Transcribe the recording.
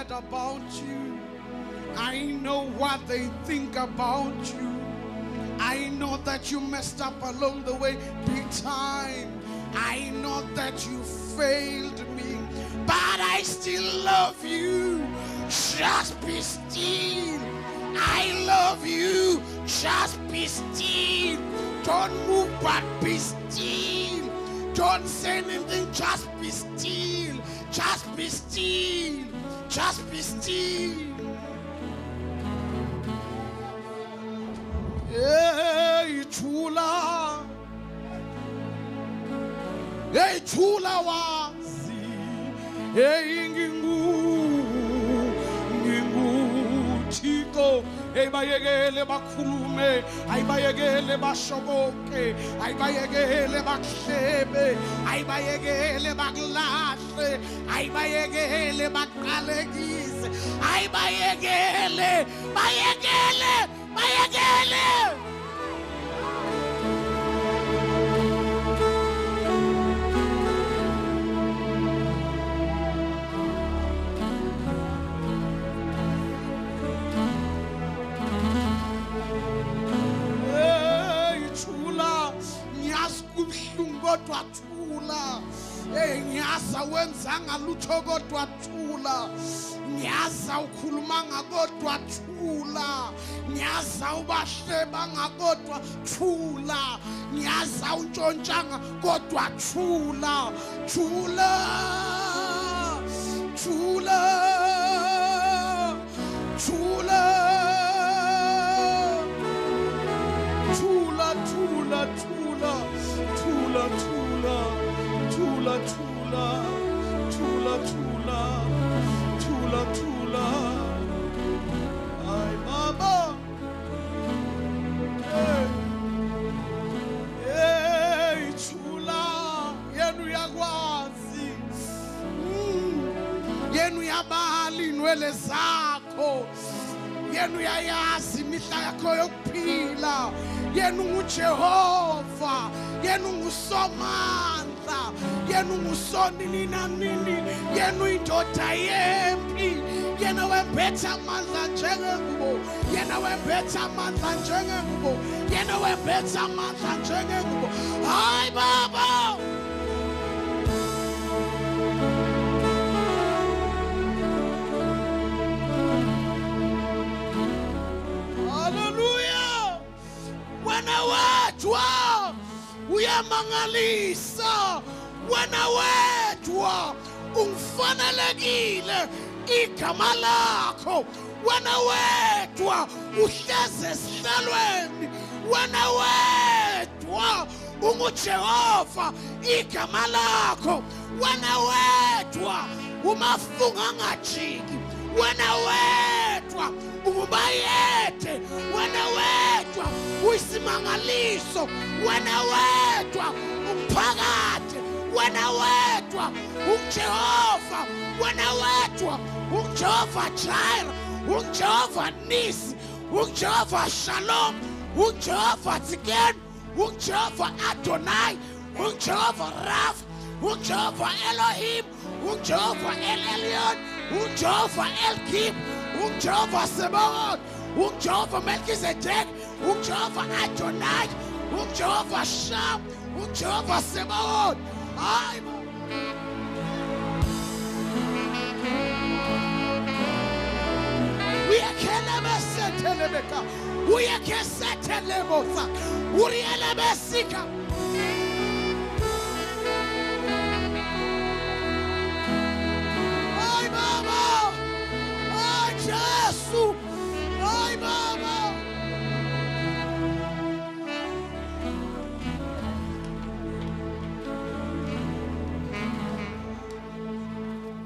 About you, I know what they think about you. I know that you messed up along the way big time. I know that you failed me, but I still love you. Just be still. I love you. Just be still. Don't move, but be still. Don't say anything. Just be still. Just be still. Just be still. Hey, Chula. Hey, Chula wazi. Hey, Ngingu Tiko. Hey, bayegele bakhulume. Ay bayegele bashoboke. Ay bayegele bakshebe. Ay bayegele baklahle. Ay bayegele bakqalekise. Ay bayegele. Kodwa thula. Hey, ngiyaza wenzanga lutho kodwa thula. Ngiyaza ukhulumanga kodwa thula. Ngiyaza ubahlebanga kodwa thula. Ngiyaza untshontshanga kodwa thula. Thula. Thula. Thula. Thula, thula, thula. Tula, tula, tula, tula, tula, tula, tula. Ay, mama. Hey, hey, tula. Yenu yakwazi. Yenu yabali nwele zakho. Yenu yayazi imihla yakho yokuphila. Yenu nguJehova. Yenu ngusomandla. Yenu ngusonini nanini. Yenu indoda yempi. Yena wembetha amandla njengengubo. Yena wembetha amandla njengengubo. Yena wembetha amandla njengengubo. Hayi baba. Hallelujah. Wena wedwa uyamangalisa. Wena wedwa ungifanelekile igama lakho. Wena wedwa uhleze esihlalweni. Wena wedwa unguJehova igama lakho. Wena wedwa umafunga ngajiki. Wena wedwa ungubayede. Wena wedwa uyisimangaliso, wena wedwa umphakade, wena wedwa uJehova, wena wedwa uJehova Jireh, uJehova Nisi, uJehova Shalom, uJehova Tsidkenu, uJehova Adonai, uJehova Rapha, uJehova Elohim, uJehova El Elyon, uJehova El Kib, uJehova Sebaot, uJehova Melchizedek, uJehova Adonai, uJehova Sham, uJehova Sebaot. Uyekesetelebosa, Urielebesika,